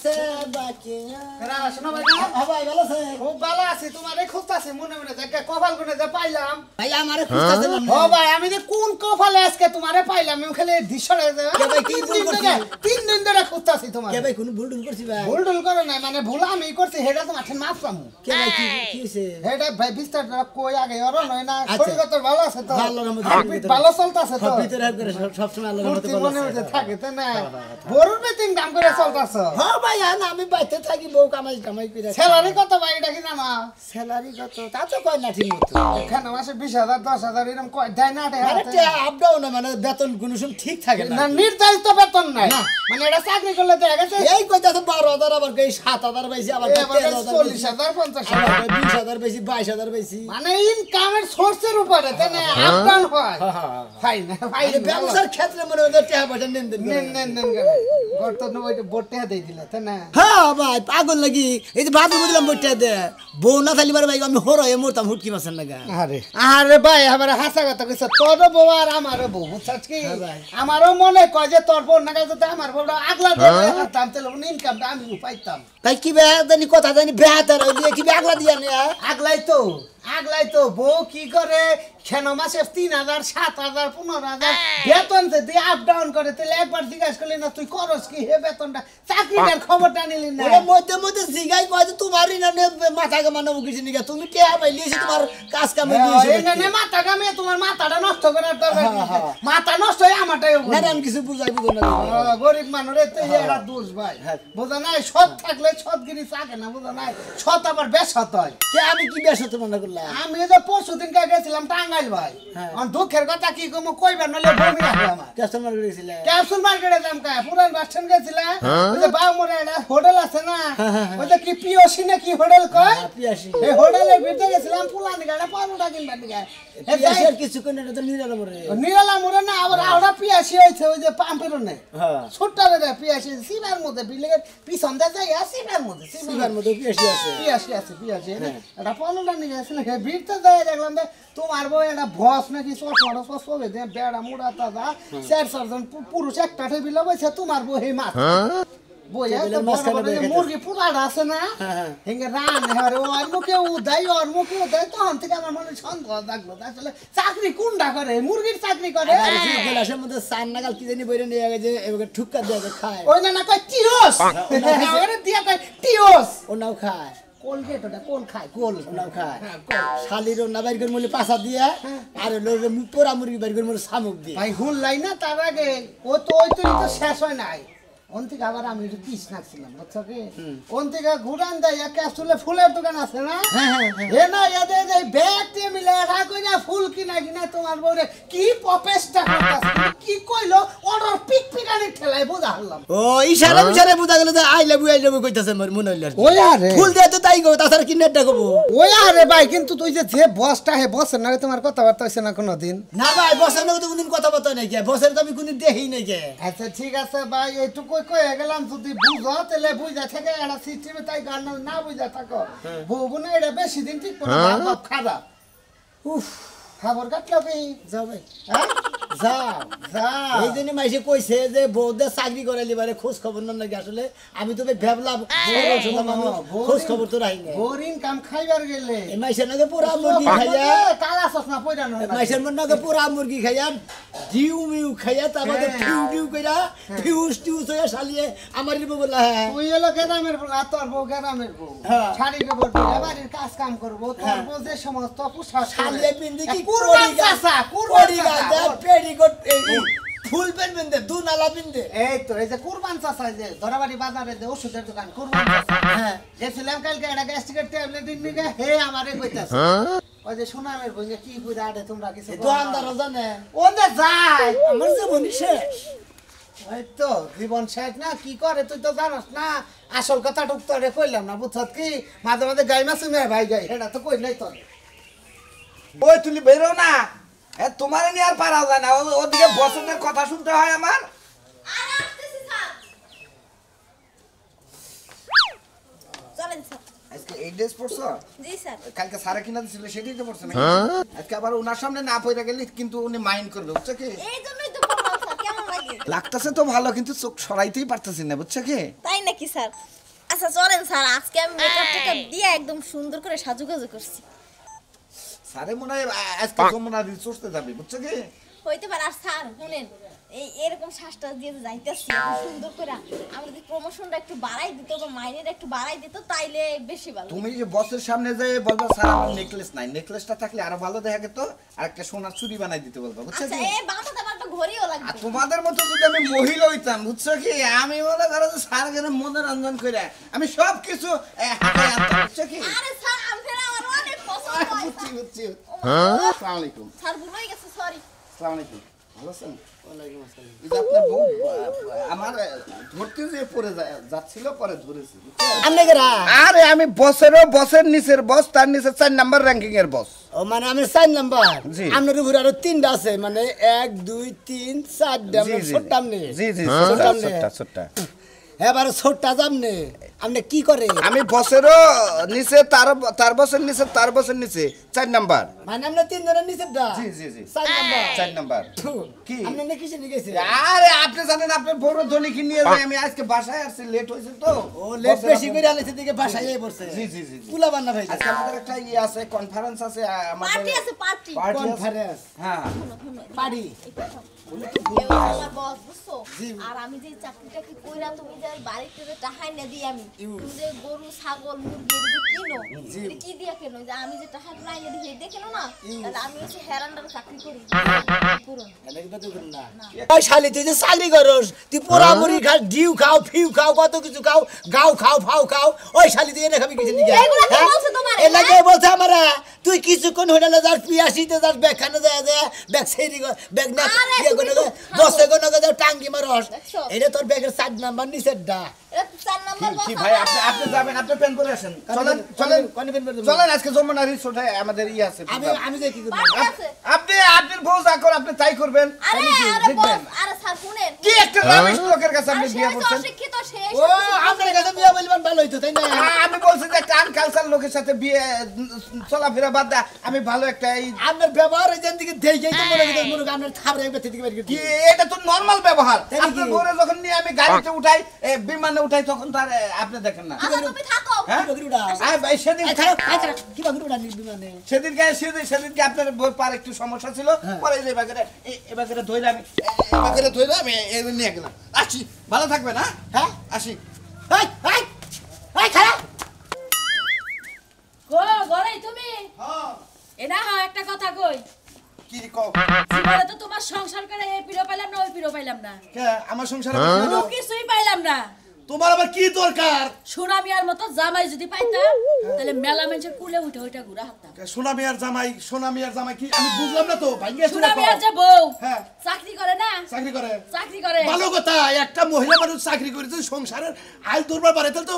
আছে বাকি এরা শোনো ভাই ভাই ভালো আছে খুব ভালো আছি তোমারে খুঁজতাছি মনে মনে দেখে কপাল গুনে যে পাইলাম ভাই আমারে খুঁজতেছেন ও ভাই আমি যে কোন কপালে আজকে তোমারে পাইলাম আমি খালি দিশরে যে কে ভাই কি ভুল করছি 3 দিন ধরে খুঁজতাছি তোমারে কে ভাই কোন ভুল করছি ভাই ভুল করে নাই মানে ভুল আমি করছি হেডা তো মাঠে মাফ পামু কে ভাই কি হইছে হেডা ভাই বিস্তার কই আগে আর নয় না আচ্ছা। শরীর তো ভালো আছে তো আল্লাহর রহমতে ভালো চলতাছে তো ভিতরে করে সব সময় আল্লাহর রহমতে ভালো মনে আছে হচ্ছে থাকে তাই না বড়ুর বেতিন কাম করে চলতাছ হ্যাঁ ভাই আমি বাইতে থাকি বউ কামাই কইরা স্যালারি কত ভাই এটা কি জানো স্যালারি কত তা তো কয় না ঠিক মতো এখানে মাসে 20,000 10,000 এরকম কয় দেয় না মানে আপ ডাউন মানে বেতন কোনো সময় ঠিক থাকে না না নির্ধারিত বেতন নাই মানে এটা চাকরি করলে দেখা গেছে এই কইতাছে 12,000 আবার কই 7,000 বেশি আবার 40,000 50,000 20,000 বেশি 22,000 বেশি মানে ইনকামের সোর্সের উপরে তাই না আপ ডাউন হয় ফাইন ফাইন ব্যবসার ক্ষেত্রে মনে হয় টাকা পয়সা নেন নেন গর্তন ওইটা বোটে দেই দিলা তাই না হ্যাঁ ভাই পাগল লাগি এই যে ভাবি বুঝলাম বইটা দে বউ না থাকলে ভাই আমি হরয়ে মরতাম হুটকি মাছের লাগা আরে ভাই আমার হাসা কথা কইছ তোর বউ আর আমারও বউ বুঝছস কি আমারও মনে কয় যে তোর বউ না যদি আমার বউটা আগলা দিয়ে হাতাম তাহলে ইনকামটা আমি পাইতাম তাই কি বে জানি কথা জানি বেহাতার হইলে কি আগলা দিয়া নে আগলাই তো বউ কি করে কেন মাসে 3,000 7,000 15,000 বেতন দিয়ে আপ ডাউন করে তাহলে একবার জিজ্ঞাসা করলি না তুই করস কি হে বেতনটা চাকরিটার খবরটা নিলি না ওরে মধ্যে মধ্যে জিগাই কয় যে তোমারই না মাথা কামানো কিছু নিগা তুমি টেয়া পাইলিছি তোমার কাজ কামে দিয়েছি এই না মাথা কামে তোমার মাথাটা নষ্ট করার দরকার কি মাথা নষ্ট হয় আমারটাই না আমি কিছু বুঝাই বুঝো না গরিব মানুষের তো এরা দোষ ভাই বুঝা নাই সৎ থাকলে সৎগিরি থাকে না বুঝা নাই সৎ আবার বেসৎ হয় কে আমি কি বেসত মনে করলাম আমি যে পরশুদিন গেছিলাম টাঙ্গাইল ভাই দুঃখের কথা কি কম কইবার নলে বমি আসে আমার কাস্টমার গেছিলে ক্যাপসুল মার্কেটে দাম কা পুরান বাস স্ট্যান্ড গেছিলাম ওই যে বাউমরে একটা হোটেল আছে না ওই যে কি পিওসি না কি হোটেল কয় পিয়াসি এই হোটেলের ভিতরে গেছিলাম পুলানি গাড়া পাউডার কিনবার দিকে পিয়াসি আর কিছু কোন এটা তো নিরালা মরে নিরালা মরে না আবার আওড়া পিয়াসি হইছে ওই যে পাম্পের নে ছোট্টা রে পিয়াসি সিবার মধ্যে বিলের পিছন দে যায় সিবার মধ্যে পিয়াসি আছে এটা পাউডার নিয়ে গেছিল ভিড়তে যায় দেখলাম তোমার বউ একটা ভস নাকি চশমা বেড়া মুড়া তাজা 4-4 পুরুষ একটা টেবিলে বসে তোমার বউ হে মাছ মুরগি পুরাটা আছে না হেঙ্গে রান ওর মুখে উদাই তখন থেকে আমার মনে সন্দেহ থাকলো আসলে চাকরি কোনটা করে মুরগির চাকরি করে গ্লাসের মধ্যে চার নাগাল কি জানি বইরে নিয়ে গেছে এবারে ঠুক্কা দিয়ে খায় ওই না কয় টিওস দিয়া কয় টিওস ও নাও খায় কোলগেট ওটা কোল খায় কোল নাও খায় শালির না বাইর করে মূল্য পাশা দিয়া আর পোড়া মুরগি বাইর করে মূল্য শামুক দিয়ে ভাই হুনলাই না তার আগে ও তো ওই তো শেষ হয় নাই ওন থেকে আবার আমি একটু পিস নাকছিলাম বুঝছো কি ওন থেকে ঘুরান দেয় ক্যাপসুলে ফুলের দোকান আছে না এ না এদের যে ব্যাগ তে মিলে রাখো না ফুল কিনা তোমার বউরে কি প্রপেস্টা করতাছে কি কইলো অর্ডার পিক পিকানি ঠেলাই বুঝা হলাম ও ইশারা বুঝা গেল যে আই লাভ ইউ কইতাছে মনে হইল ওই আরে ফুল দিয়ে তো তাই গো তাছাড়া কি নেটটা কব ওই আরে ভাই কিন্তু তুই যে বসটা হে বসের না তোমার কথাবার্তা হইছে না কোনোদিন না ভাই বসের না তো কোনদিন কথাবার্তা নাই কে বসের তো আমি কোনদিন দেই নাই কে আচ্ছা ঠিক আছে ভাই এইটুকু কয়ে গেলাম যদি বুঝো তাহলে বুঝা থেকে একটা সিস্টেমে তাই গান না বুঝা থাকো বউ না এটা বেশি দিন ঠিক করে খারাপ উফ খবর কাটলো কি যাও ভাই যাও এই জন্য মাইসে কইছে যে বউদের চাকরি করে লিবারে খোঁজ খবর না নাকি আসলে আমি তো ভাবলাম খোঁজ খবর তো রাই না বোরিং কাম খাইবার গেলে এই মাইসের নাকি পোড়া মুরগি খাইয়া কালা চশমা পয়রা না মাইসের মন নাকি পোড়া মুরগি খাইয়া ডিউ মিউ খাইয়া তারপরে ডিউ কইরা টিউস হয়ে শালিয়ে আমার বউ বলা তুই হলো গ্রামের বউ আর তোর বউ গ্রামের বউ শাড়ি কাপড় পরে বাড়ির কাজ কাম করবো তোর বউ যে সমস্ত পোশাক শালিয়ে পিন্দি কি কুরবান চাচা পেডিকোট ফুল পেন বিন্দে দু নালা বিন্দে এই তো এই যে কুরবান চাচা যে ধরাবাড়ি বাজারে যে ওষুধের দোকান কুরবান চাচা হ্যাঁ গেছিলাম কালকে একটা গ্যাস্ট্রিকের ট্যাবলেট নিয়ে হে আমারে কইতাছে ওই যে সোনামের বইয়ে কি বুঝা আড়ে তোমরা কিছু দোকানদার জানে ওন্দে যায় আমার জীবন শেষ ওই তো জীবন শেষ না কি করে তুই তো জানাস না আসল কথাটা তোরে কইলাম না বুঝছত কি মাঝে মাঝে গাই মাছ মেয়ে ভাই গাই এটা তো কই নাই তোর ওই তুমি বেরো না তোমার নিয়ে আর পারা যায় না ওদিকে বসনের কথা শুনতে হয় আমার আজকে এই ড্রেস পরছো জি স্যার কালকে সারা কিনা দিছিল সেটাই তো পরছো না আজকে আবার ওনার সামনে না পয়রা গেলে কিন্তু উনি মাইন্ড করবে বুঝছো কি এই জন্যই তো বললাম স্যার কেমন লাগে লাগতেছে তো ভালো, কিন্তু চোখ সরাইতেই পারতেছি না, বুঝছো কি? তাই নাকি স্যার? আচ্ছা চলেন স্যার, আজকে আমি মেকআপ টেকআপ দিয়ে একদম সুন্দর করে সাজুগুজু করছি। স্যারে মনে হয় আজকে যমুনা রিসোর্সে যাবে, বুঝছো কি? হইতে পারে। আর স্যার শুনেন, এই এরকম শ্বাসটা দিয়ে যাইতেছি সুন্দর করে, আমরা যদি প্রমোশনটা একটু বাড়াই দিত বা মাইনেটা একটু বাড়াই দিত তাইলে বেশি ভালো। তুমি যে বসের সামনে যেয়ে বলবা স্যার আমার নেকলেস নাই, নেকলেসটা থাকলে আরো ভালো দেখা যেত, আর একটা সোনার চুড়ি বানাই দিতে বলবা, বুঝছো আচ্ছা কি? এই বামাতে আমার একটা ঘড়িও আর লাগবে। তোমাদের মতো যদি আমি মহিলা হইতাম, বুঝছো কি, আমি মনে করো যে স্যার কেন মনোরঞ্জন করে আমি সব কিছু হাতে আনতাম, বুঝছো কি? আরে স্যার আপনারা আমার অনেক পছন্দ হয়। বুঝছি বুঝছি। হ্যাঁ আসসালামু আলাইকুম। স্যার ভুলেই গেছে, সরি। আসসালামু আলাইকুম। ভালো আছেন? এই যে আপনার বউ আমার ধরতে যে পরে যাচ্ছিল, পরে ধরেছি, বুঝছো? আমনে গেরা আরে আমি বসের নিচের বস, তার নিচে 4 নাম্বার র্যাঙ্কিং এর বস। ও মানে আমি 4 নাম্বার, জি। আপনার উপরে আরো 3টা আছে, মানে 1 2 3 4টা জি, জি, ছোট্ট আমনে। জি জি ছোট্টা। এবারে ছোট্টা জামনে আপনি কি করে? আমি বসেরও নিচে, তার বসের নিচে, তার বসের নিচে 4 নাম্বার। মানে আপনি 3 জনের নিচে দা জি জি জি 4 নাম্বার। 4 নাম্বার। কি আপনি না কিসে নিয়ে গেছে? আরে আপনি জানেন আপনার বড় ধনীকে নিয়ে যাই আমি আজকে বাসায় আসছি, লেট হয়েছে তো। ও লেট বেশি করে আলেছে দিকে বাসায় এই পড়ছে। জি জি জি। কুলা বান্না ভাই আজকে আমাদের একটা ইয়ে আছে, কনফারেন্স আছে আমাদের। পার্টি আছে, পার্টি। পার্টি আছে। কনফারেন্স হ্যাঁ পার্টি। কেউ আমার বস, বুঝছো? আর আমি যে চাকরিটা কি কইরা তুমি যে বাড়িতে যে টাকা না দিই, আমি তুমি যে গরু ছাগল মুরগি এগুলো কিনো, এটা কি দিয়া কেন? যে আমি যে টাকা নাই না দিই দেখে না, তাহলে আমি হচ্ছে হেরান্ডার চাকরি করি পুরো। এনেকে তো দেখুন না। ওই শালি তুই যে চাকরি করস, তুই পোড়ামুড়ি খা, ডিউ খাও, ফিউ খাও, কত কিছু খাও, গাও খাও, ফাও খাও, ওই শালি তুই এনে খাবি কিছু নিকে? এগুলা কে বলছে তোমারে? এলাকে বলছে আমারা, তুই কিছুক্ষণ হোটেলে যাস, পিয়াসিতে যাস, ব্যাগখানে যায় ব্যাগ সেইরি ব্যাগ না আরে দিয়ে তুমি কোনো তো বসে কোনো টাঙ্গি মারস। দেখছো? এটা তোর ব্যাগের 4 নাম্বার নিচের ডা। এটা 4 নাম্বার বস। কি ভাই, আপনি যাবেন, আপনি প্যান করে আসেন। চলেন আজকে যমুনা রিসোর্টে আমাদের ই আছে। আমি যে কি করব? পার্টি আছে। আপনার বউ যা করে আপনি তাই করবেন। আরে আরে বস, আরে স্যার শুনেন, কি একটা রামেশ লোকের কাছে আপনি আর সে বিয়ে হচ্ছে করছেন? অশিক্ষিত, সে ও আপনার কাছে বিয়া বলবেন ভালো হইতো, তাই না? আমি বলছি যে একটা আনকালচার লোকের সাথে বিয়ে চলাফেরা বাদ দেয়, আমি ভালো একটা এই আপনার ব্যবহার যেন দিকে দেখেই তো মনে করতে মনে আপনার থাবড়ে একবার থেকে বের কি, করে এটা তো নরমাল ব্যবহার। তাই নাকি? আপনার ঘরে যখন নিয়ে আমি গাড়িতে উঠাই, বিমানে উঠাই, তখন তার আপনি দেখেন না। আচ্ছা তুমি থাকো। হ্যাঁ? কি উড়া? আয় ভাই, সেদিন কি বাকি উড়া নিবি মানে? সেদিনকে আপনার বউর পার একটু সমস্যা ছিল, পরে এই যে এবারে ধরে আমি এই নিয়ে গেলাম। আসি, ভালো থাকবেন। হ্যাঁ আসি। এই এই এই খারাপ গো গড়াই তুমি এনা একটা কথা কই, কি কও? জীবনে তো তোমার সংসার করে এই পিরো পাইলাম না, ওই পিরো পাইলাম না, কে আমার সংসারে কোনো কিছুই পাইলাম না। তোমার আবার কি দরকার? সুনামিয়ার মতো জামাই যদি পাইতাম তাহলে মেলা মানুষের কুলে উঠে উঠে ঘুরা হাঁটতাম। সোনামিয়ার জামাই কি আমি বুঝলাম না তো, ভাঙ্গিয়া শুনে সুনামিয়ার যে বউ হ্যাঁ। চাকরি করে না, চাকরি করে। চাকরি করে। ভালো কথা, একটা মহিলা মানুষ চাকরি করে যদি সংসারের আয় দুর্বার পারে, তাহলে তো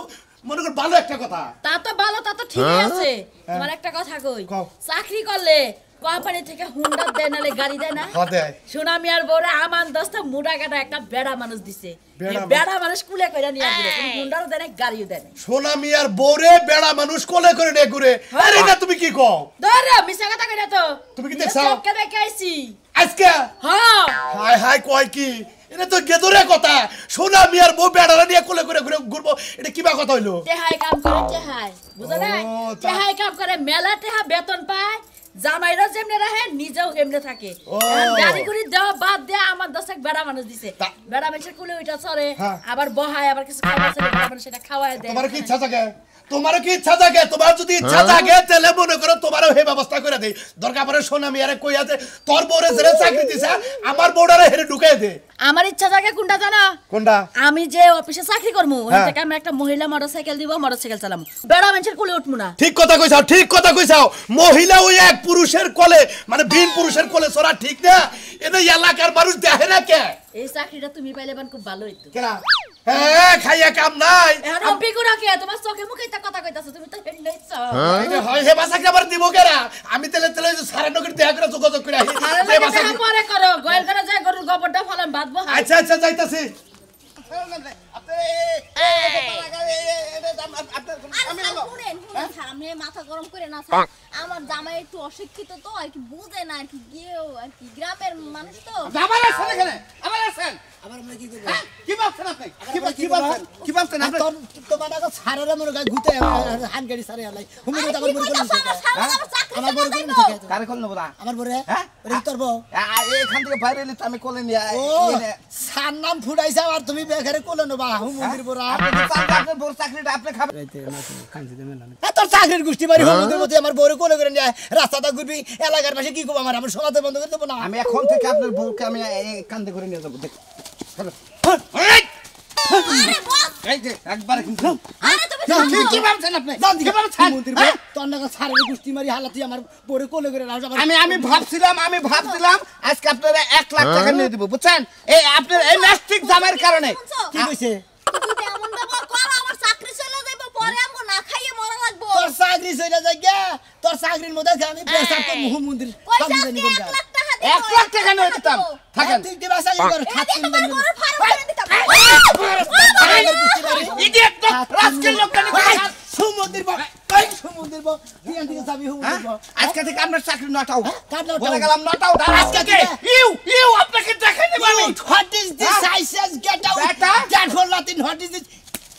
মনে কর ভালো একটা কথা। তা তো ভালো, তা তো ঠিকই আছে। তোমার একটা কথা কই, কও। চাকরি করলে কোম্পানি থেকে হুন্ডা দেয়, নালে গাড়ি দেয় না। দেয়। সুনামিয়ার বউরে আমান দস্তা মুডা কাটা একটা বেড়া মানুষ দিছে, বেড়া এই বেড়া মানুষ কুলে কইরা নিয়ে গেল, হুন্ডারও দেয় না, গাড়িও দেয় না। সোনামিয়ার বউরে বেড়া মানুষ কোলে করে নিয়ে ঘুরে। আরে না তুমি কি কও? ধরো মিছা কথা কইরা তো তুমি কি দেখছো? চোখে দেখে আইছি। আজকে হ্যাঁ হাই হাই কয় কি, এটা তো গেদরে কথা। সোনামিয়ার বউ বেড়ারা নিয়ে কোলে করে ঘুরে ঘুরবো, এটা কিবা কথা হইলো? টেহাই কাম করে, টেহাই বুঝো না, ও, তা- টেহাই কাম করে, মেলা টেহা বেতন পায়, জামাইরা যেমনে রাখে নিজেও এমনে থাকে। ও। গাড়ি গুড়ি দেওয়া বাদ দেয়া আমার দশক বেড়া মানুষ দিছে, তা- বেড়া মানুষের কুলে ওইটা চড়ে, হ্যাঁ। আবার বহায়, আবার কিছু খাবার চলে, বেড়া মানুষ সেটা খাওয়ায় দেয়। তোমার কি ইচ্ছা থাকে? তোমার কি ইচ্ছা থাকে? তোমার যদি ইচ্ছা থাকে তাহলে মনে করো তোমারও হে ব্যবস্থা করে দেই। দরকার পড়ে সোনামিয়ারে কই আছে তোর বউরে জেরে চাকরি দিছে, আমার বউটারে হেরে ঢুকাই দে। আমার ইচ্ছা থাকে কোনটা জানো? কোনটা? আমি যে অফিসে চাকরি করবো, ওখান হ্যাঁ। থেকে আমি একটা মহিলা মোটরসাইকেল দিব, মোটরসাইকেল চালাবো, বেড়া মানুষের কুলে উঠবো না। ঠিক কথা কইছাও, ঠিক কথা কইছাও। মহিলা ওই এক পুরুষের কোলে, মানে বিন পুরুষের কোলে সরা ঠিক না। এটা এলাকার মানুষ দেখে না কে? এই চাকরিটা তুমি পাইলে বান খুব ভালো হইতো। কেনা? হ্যাঁ, খাইয়া কাম নাই। এখন অভিজ্ঞতা কে? তোমার চোখে মুখে তা কথা কইতাছো, তুমি তো হেডলাইছ। এটা হয় হে বাসাকে আবার দিব কেরা? আমি তেলে সারা নগর দেখা করে যোগাযোগ করে আহি। আরে যে বাসা দেখা পরে করো, গোয়াল করে যায় গরুর গোবরটা ফলাম, বাঁধবো। আচ্ছা আচ্ছা যাইতাছি। আপনি আপনি মাথা গরম করে না স্যার, আমার জামাই একটু অশিক্ষিত তো আর কি, বুঝে না আর কি, গিয়েও আর কি গ্রামের মানুষ তো। আবার আসেন এখানে, আবার আসেন। আবার আমরা কি করব? কি ভাবছেন আপনি? কি ভাবছেন আপনি? তোমার টাকা ছাড়ারে মনে গায় ঘুতে হান গাড়ি ছাড়ে আলাই হুমি তো আমার বড় আমার চাকরি আমার বড় চলে করে যাইবো। শিখাই কারে করলো বলা? আমার বড় হ্যাঁ? ওরে তোর বউ এখান থেকে বাইরে এলে তো আমি কোলে নিয়ে ও সার নাম ফুটাইছ আর তুমি বেঘরে কোলে নবা হুমুদির বড়া আপনি তো চান যে আপনার বড় চাকরিটা আপনি খাবেন। তোর চাকরির গোষ্ঠী বাড়ি হুমুদির মধ্যে আমার বড় কোলে করে নিয়ে রাস্তাটা ঘুরবি এলাকার পাশে কি করব আমার সমাজে বন্ধ করে দেব না আমি এখন থেকে আপনার বউকে আমি কান্দে করে নিয়ে যাবো। দেখ আরে বস, এই যে একবার কিন্তু আরে তুমি কি ভাবছেন আপনি? জান কি ভাবছেন? হুমুদির বউ তোর নাকা ছাড়ের গোষ্ঠী মারি হালাতি আমার বড় কোলে করে রাজ আমি ভাবছিলাম আজকে আপনারা 1 লাখ টাকা নিয়ে দিব, বুঝছেন? এই আপনার এই ন্যাস্টিক জামের কারণে। কি কইছে তুমি তো এমন ব্যবহার করো, আমার চাকরি চলে যাইবো, পরে আমগো না খাইয়ে মরা লাগবো। তোর চাকরি চলে যায় গা তোর চাকরির মধ্যে আমি পেশা তো হুমুদির কইছে সামনে আজকে নিয়ে 1 লাখ টাকা 1 লাখ টাকা নিয়ে দিতাম। থাকেন। তুই কি বাসা কি করে খাচ্ছিস ইডিয়েট লোক, রাস্কেল লোক জানি কোথায়? সমুদ্রের বউ সমুদ্রের বউ দিয়ান থেকে যাবি হুমুদির বউ আজকে থেকে আপনার চাকরি নটাও। কাট নাও বলে গেলাম নটাও। আজকে আজকে ইউ আপনাকে দেখে নিব আমি। What is this? I says get out. বেটা। Get for nothing. What is this?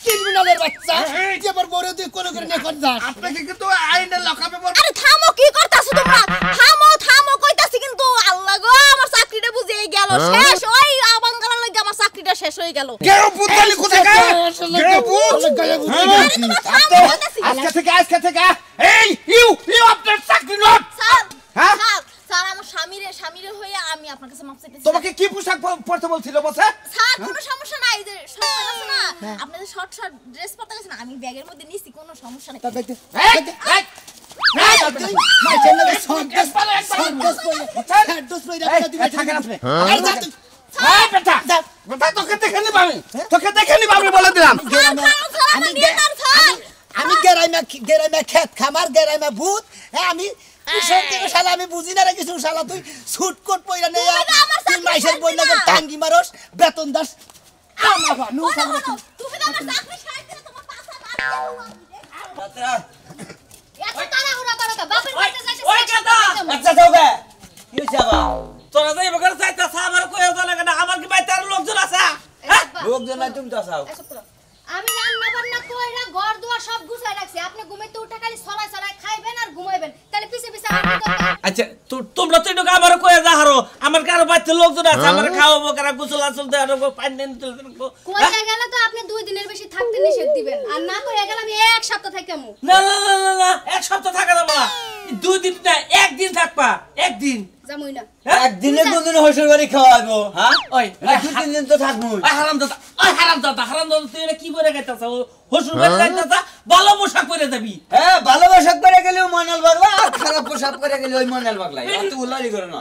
ক্রিমিনালের বাচ্চা যে আমার বড় তুই কোন করে নিয়ে কর যাস আপনাকে কিন্তু আইনের লকআপে পড়বে। আরে থামো, কি করতাছো তোমরা? থামো কইতাছি, কিন্তু আল্লাহ গো আমার চাকরিটা বুঝে গেল শেষ। ওই আবাঙ্গালা লাগি আমার চাকরিটা শেষ হয়ে গেল। কেউ বুঝলি কোথায় গেল? কেউ বুঝ। আজকে থেকে এই ইউ আপনার চাকরি নট। স্যার হ্যাঁ? স্যার আমার স্বামীরে হয়ে আমি আপনার কাছে মাপ চাইতেছি। তোমাকে কি পোশাক পরতে বলছিল বসে? স্যার কোনো সমস্যা নাই, যে শর্ট আছে না, আপনি যে শর্ট ড্রেস পরতে গেছেন, আমি ব্যাগের মধ্যে নিছি, কোনো সমস্যা নাই। এই থাকেন আপনি। এই বেটা, বেটা তোকে দেখে নিব আমি। তোকে দেখে নিব আমি বলে দিলাম। আমি গেরাইমা খেত খামার গেরাইমা ভূত হ্যাঁ আমি কিশোর থেকে শালা আমি বুঝি না রে কিছু শালা তুই সুট কোট পইরা নে তুই মাইশের বই লাগে টাঙ্গি মারস বেতন দাস আমা বা নু সামনে তুমি তো আমার চাকরি ছাড়াই দিলে তোমার পাছা মার এত তাড়াহুড়া করো কা? বাপের বাড়িতে যাইতে ওই কাটা আচ্ছা যাওগে কি হইছে বাবা তোরা যাই বকর চাইতা আমার কইও তো লাগে না আমার কি বাইতে আর লোকজন আছে হ্যাঁ লোকজন নাই তুমি তো আসাও আমি রান্না বান্না কইরা ঘর দুয়ার সব গুছাই রাখছি, আপনি ঘুমাইতে উঠে খালি সরাই সরাই খাইবেন আর ঘুমাইবেন, তাহলে পিছে পিছে আমি কি করব? আচ্ছা তোমরা তো এটাকে আমার কইয়া যাহারো আমার কারো বাইতে লোকজন আছে আমার খাওয়াবো কারা গোসল আসল দেওয়া রাখবো পানি নিতে রাখবো কইয়া গেলে তো আপনি 2 দিনের বেশি থাকতে নিষেধ দিবেন, আর না কইয়া গেলে আমি 1 সপ্তাহ থাকমু। না না না না না এক সপ্তাহ থাকা যাবে না 2 দিন না একদিন থাকবা একদিন জামুই না একদিনে কোনদিন হসুর বাড়ি খাওয়াবো হ্যাঁ ওই দুই তিন দিন তো থাকবো হারাম দাদা তুই এটা কি করে গাইতাছ হসুর বাড়ি যাইতাছ ভালো পোশাক পরে যাবি হ্যাঁ ভালো পোশাক করে গেলেও মনাল বাগলা আর খারাপ পোশাক করে গেলে ওই মনাল বাগলাই অত উল্লালি করে না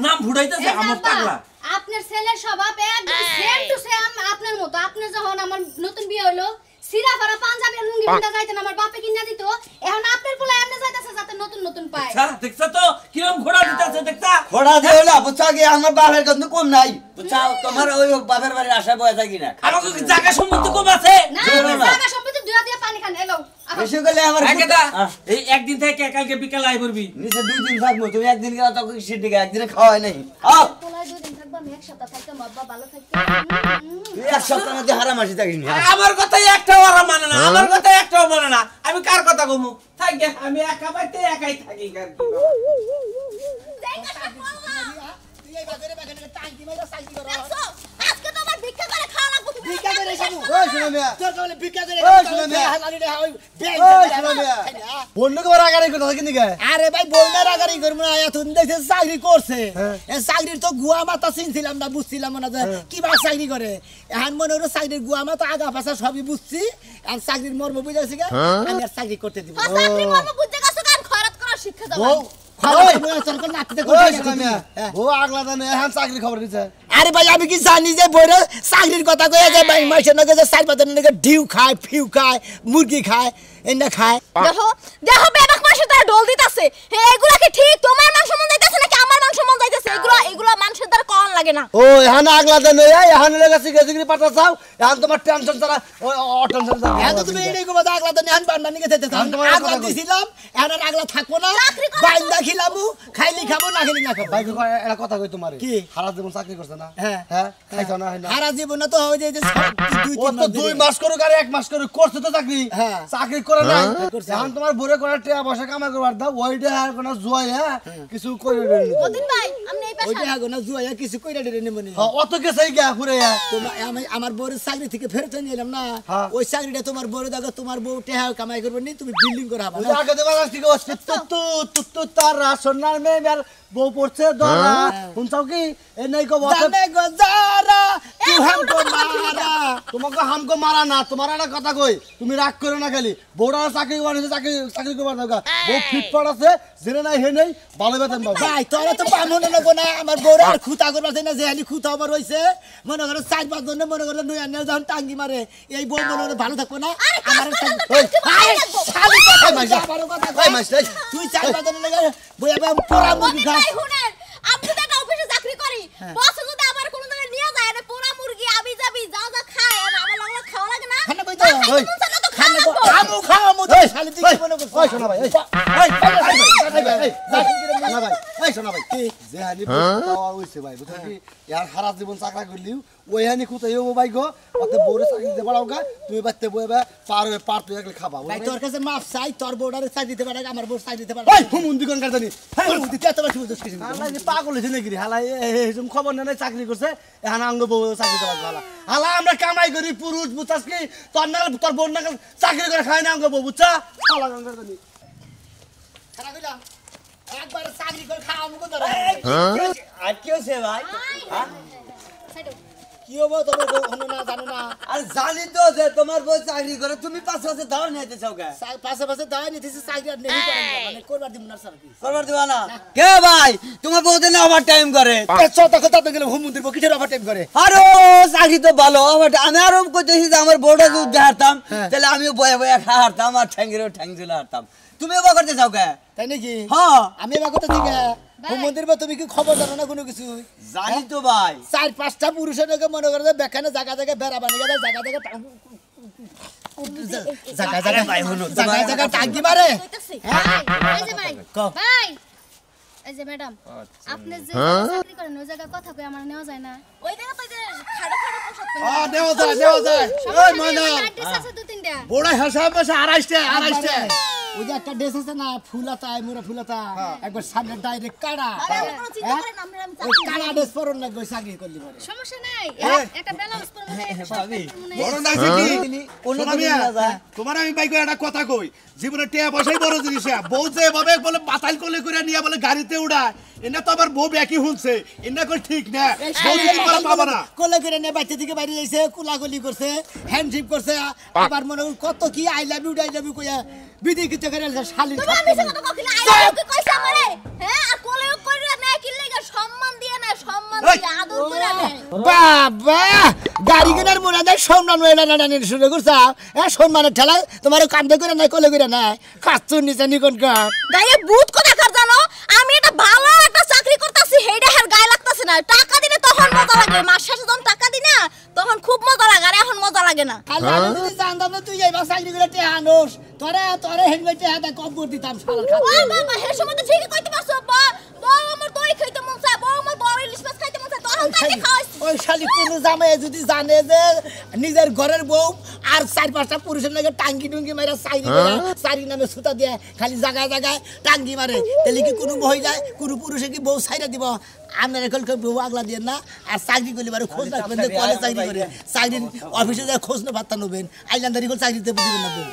নাম ফুটাইতেছে আমার পাগলা আপনার ছেলের স্বভাব একদম সেম টু সেম আপনার মতো। আপনি যখন আমার নতুন বিয়ে হলো সিরা ফারা পাঞ্জাবি আর লুঙ্গি পিন্দা যাইতেন, আমার বাপে কিনা দিত, এখন আপনার পোলা এমনি যাইতাছে যাতে নতুন নতুন পায়। দেখছ তো কিরকম ঘোড়া দিতেছে দেখছা খোড়া দিয়ে না বুঝছা কি আমার বাপের কিন্তু কম নাই বুঝছা তোমার ওই বাপের বাড়ির আশা বয়ে থাকি না আমাকে কি জায়গা সম্পত্তি কম আছে না জোরে না। জায়গা সম্পত্তি দুয়া দিয়ে পানি খান এলো। বেশি গেলে আমার একেদা এই একদিন থেকে কালকে বিকাল আই পড়বি নিচে 2 দিন থাকবো তুমি একদিন গেলে তো কিসের দিকে একদিনে খাওয়াই নাই আও পোলা 2 দিন থাকবা, আমি 1 সপ্তাহ থাকতাম, আব্বা ভালো থাকতে। তুই এক সপ্তাহের মধ্যে হারাম আসি থাকিস না আমার কথা একটাও আর মানে না আমার কথা একটাও মানে না আমি কার কথা কমু থাক গে আমি একা বাইতে একাই থাকি কার কি তুই এই বাজারে বাগানে টাঙ্কি মাইরা সাইজি কর দেখছো আজকে তো আমার ভিক্ষা করে খাওয়া লাগবে, তুমি ভিক্ষা করে খাবো ওই শুনো মিয়া তোর কলে ভিক্ষা করে ওই শোনো মিয়া। হালালি রে ওই ব্যাংক ওই শুনো মিয়া বন্ধুকে বড় আগারে কথা কিনি গে আরে ভাই বইনার আগারি করব না এতদিন দেখে চাকরি করছে এই চাকরির তো গুয়া মাথা চিনছিলাম না বুঝছিলাম না যে কিবা চাকরি করে এখন মনে হলো চাকরির গুয়া মাথা আগা পাছা সবই বুঝছি আর চাকরির মর্ম বুঝাইছি গা আমি আর চাকরি করতে দিব চাকরি মর্ম বুঝতে গেছো, কান খয়রাত করার শিক্ষা দাও। আরে ভাই আমি কি জানি যে বইরা চাকরির কথা কয়ে যে ভাই মাইসের নগে যে 4-5 দিনের নগে ডিউ খায় ফিউ খায় মুরগি খায় এন্ডা খায় দেখো দেখো বেবাক মাসে তার ঢোল দিতাছে এগুলা কি ঠিক তোমার মাংস মন যাইতাছে নাকি আমার মাংস মন যাইতাছে এগুলা মানুষের দ্বারা কোন লাগে না ও এখন আগলা দেন এখন লেগাছি গেছিগরি পাতা চাও এখন তোমার টেনশন ছাড়া ও টেনশন ছাড়া এখন তো তুমি এইটাই কইবা আগলা তো নিহান বান্না নিকে যেতে চাও আগলা দিছিলাম এখন আর আগলা থাকবো না বাইন্দা খিলামু খাইলি খাবো না খাইলি না খাবো ভাই একটা কথা কই তোমারে কি? সারা জীবন চাকরি করছ না হ্যাঁ খাইছো না হয় না সারা জীবন তো হয় যে ও তো 2 মাস করুক আর 1 মাস করুক করছে তো চাকরি হ্যাঁ। চাকরি করে নাই এখন তোমার বরে করে টাকা পয়সা কামাই করবার দাও ওইটা আর কোন জয় কিছু করে ওদিন ভাই আমি এই পাশে ওইটা আগো না জুয়া কিছু কইরা দিলে নেব নি অত গেছাই গা ঘুরে তোমার আমি আমার বউর চাকরি থেকে ফেরত নিয়ে এলাম না হ্যাঁ। ওই চাকরিটা তোমার বউর দাদা তোমার বউ টেহা কামাই করবে নি তুমি বিল্ডিং করে হাবা ওই আগে দেবার আসছি গো তু তারা সোনার মেয়ের বউ পড়ছে ধরা শুনছাও কি এ নাই কো জানে গো যারা তুই হামকো মারা তোমাকে হামকো মারা না তোমার একটা কথা কই তুমি রাগ করো না খালি বউরা চাকরি বানিয়েছে চাকরি করবার দরকার বউ ফিট পড় আছে জেনে নাই হে নেই ভালো বেতন পাবে ভাই তোরা তো পামন না গো না আমার বউর আর খুতা করবা না যে আলি খুতা আবার হইছে মনে করে 4-5 জন মনে করে নয় আনে যখন টাঙ্গি মারে এই বউ মনে করে ভালো থাকবো না আমার ওই শালি কথা মাইসা। আমার কথা ওই মাইসা। তুই 4-5 জন লাগে বই আমি পোড়া মুরগি খা ভাই শুনেন আপনি তো একটা অফিসে চাকরি করি বস যদি আমার কোনো জায়গায় নিয়ে যায় না পোড়া মুরগি আবি যাবি যা যা খায় আর আমার লাগলে খাওয়া লাগে না খানা কই তো ওই খানা কো আমু খাও আমু শালি তুই কি মনে করছ ওই শোনা ভাই এই শোনা ভাই এই শোনা ভাই যে হানি পাওয়া হইছে ভাই বুঝছ কি ইয়ার সারা জীবন চাকরি করলিও ওই হানি কুতাই ও ভাই গো অতে বউরে চাকরি দিতে পারাও গা তুমি বাতে বইবা পার তুই একলে খাবা ভাই তোর কাছে মাফ চাই তোর বউডারে চাকরি দিতে পারে আমার বউ চাকরি দিতে পারে ওই হুমুন্দি কোন কার জানি তুই এত বেশি বুঝছিস কিছু হালা যে পাগল হইছে নাকি রে হালা এইসব খবর না চাকরি করছে এখন আঙ্গ বউ চাকরি দেওয়া হালা হালা আমরা কামাই করি পুরুষ বুঝছাস কি তোর বোন না চাকরি করে খায় না আঙ্গ বউ বুঝছা হালা কার জানি খানা কইলা একবার চাকরি করে খাও আমু কো ধরে আর কি হইছে ভাই কি হবো তোমার বউ হনো না জানো না আর জানি তো যে তোমার বউ চাকরি করে তুমি পাঁচ বছর দাও নিতে চাও কে পাশে পাশে দাঁড়িয়ে নিতেছে চাকরি আর নেই করে মানে করবার দিব না সার্ভিস করবার দিবা না কে ভাই তোমার বউ দেন ওভার টাইম করে চত কথা তো গেলে হুমুন্দির বউ কিসের ওভার টাইম করে আরে চাকরি তো ভালো আমি আরো কইতেছি যে আমার বউটা যদি দেখাতাম তাহলে আমিও বয়ে বয়ে খাওয়াতাম আর ঠ্যাঙ্গেরও ঠ্যাং ঝুলে হারতাম তুমি এবার করতে চাও কে তাই নাকি হ্যাঁ আমি এবার কথা ঠিক হুমুন্দির বউ তুমি কি খবর জানো না কোনো কিছু জানি তো ভাই 4-5টা পুরুষের নাকি মনে করে যে বেখানে জায়গা জায়গা বেড়া বানিয়ে যায় জায়গা জায়গা জায়গা জায়গা ভাই হলো জায়গা জায়গা টাঙ্গি মারে কইতাছি এই যে ভাই ভাই এই যে ম্যাডাম আপনি যে চাকরি করেন ওই জায়গা কথা কই আমার নেওয়া যায় না ওই জায়গা তো যে খাড়া খাড়া পোশাক দেওয়া যায় ওই ময়না প্র্যাকটিস আছে দু তিনটা বড় হিসাব আছে 2.5 ওই যে একটা ড্রেস আছে না ফুলাতা মোরা ফুলাতা একবার সামনে ডাইরেক্ট কাড়া আরে আমি কোনো চিন্তা করেন না আমি ওই কাড়া ড্রেস পরন না গই চাকরি করলি পারে সমস্যা নাই একটা ব্লাউজ পরে বড় না কি শোনা মিয়া, তোমার আমি বাইক একটা কথা কই জীবনে টিয়া বসাই বড় জিনিস বউ যে ভাবে বলে বাতাল কোলে করে নিয়ে বলে গাড়িতে উড়ায় এনে তো আবার বউ ব্যাকি হুনছে এনে কই ঠিক না বউ যদি করে পাবা না কোলে করে নে বাচ্চা থেকে বাইরে আইছে কুলাকুলি করছে হ্যান্ডশিপ করছে আবার মনে কত কি আই লাভ ইউ কইয়া বিধি কিছু করে শালি তুমি আমি সে কথা কইলা আই কি কইছ আমারে হ্যাঁ আর কোলে কইরা না কি লাগা সম্মান দিয়ে না সম্মান দিয়ে আদর করে না বাবা গাড়ি কেনার মনে দেয় সম্মান মেলা নানি শুরু করছা সম্মানের ঠেলা তোমার কান্দে করে নাই কোলে করে নাই কাচ্চুর নিচে নিকন কার গায়ে ভূত কথা কার জানো আমি এটা ভালো একটা চাকরি করতেছি হেডা হের গায়ে লাগতেছে না টাকা দিলে তখন মজা লাগে মাস শেষে যখন টাকা দি না তখন খুব মজা লাগে আর এখন মজা লাগে না কাল আমি যদি জানতাম না তুই এইবার চাকরি করে টেহা আনোস তোরে হেলমেট টেহাটা কম করে দিতাম শালার ও বাবা হে সময় তো ঠিকই কইতে পারছো বউ আমার দই খাইতে মন চায় বউ আমার বড় ইলিশ মাছ খাইতে মন চায় তখন তাকে খাওয়াইছি ওই শালি কোন জামাই যদি জানে যে নিজের ঘরের বউ আর 4-5টা পুরুষের লাগে টাঙ্গি টুঙ্গি মারা চারি নামে সুতা দিয়ে খালি জায়গায় জায়গায় টাঙ্গি মারে তাহলে কি কোনো মহিলায় কোনো পুরুষে কি বউ ছাইরা দিব আপনার এখন বউ আগলা দিয়ে না আর চাকরি করলে বারে খোঁজ রাখবেন কলেজ চাকরি করে চাকরির অফিসে যায় খোঁজ না বার্তা নেবেন আইল্যান্ডারি করে চাকরিতে বুঝবেন না বউ